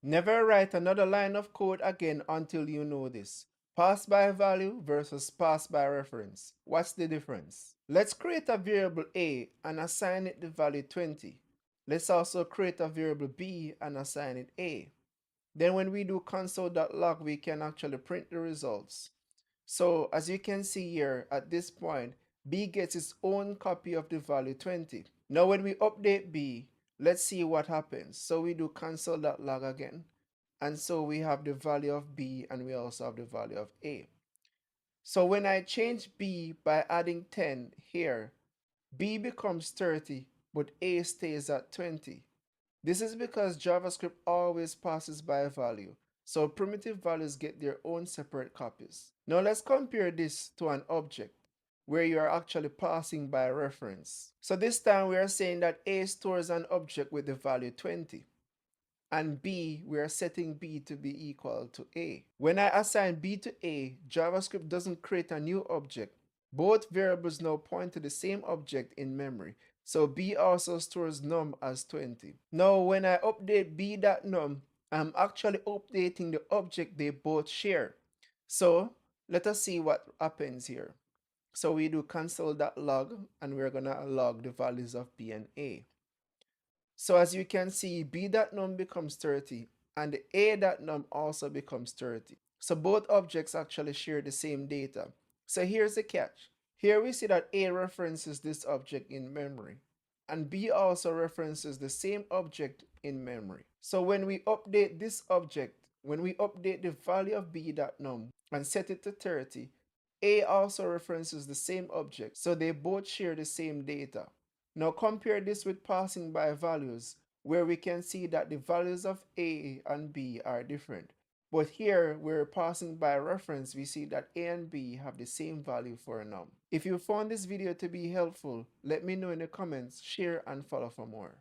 Never write another line of code again until you know this. Pass by value versus pass by reference. What's the difference? Let's create a variable a and assign it the value 20. Let's also create a variable b and assign it a. Then when we do console.log, we can actually print the results. So as you can see here, at this point, b gets its own copy of the value 20. Now when we update b, let's see what happens. So we do console.log again. And so we have the value of b and we also have the value of a. So when I change b by adding 10 here, b becomes 30, but a stays at 20. This is because JavaScript always passes by a value, so primitive values get their own separate copies. Now let's compare this to an object, where you are actually passing by reference. So this time we are saying that A stores an object with the value 20, and B, we are setting B to be equal to A. When I assign B to A, JavaScript doesn't create a new object. Both variables now point to the same object in memory. So B also stores num as 20. Now when I update b.num, I'm actually updating the object they both share. So let us see what happens here. So we do console.log and we're gonna log the values of B and A. So as you can see, b.num becomes 30 and the a.num also becomes 30. So both objects actually share the same data. So here's the catch. Here we see that a references this object in memory and b also references the same object in memory. So when we update this object, when we update the value of b.num and set it to 30, a also references the same object, so they both share the same data. Now compare this with passing by values, where we can see that the values of A and B are different. But here, we're passing by reference, we see that A and B have the same value for a num. If you found this video to be helpful, let me know in the comments, share and follow for more.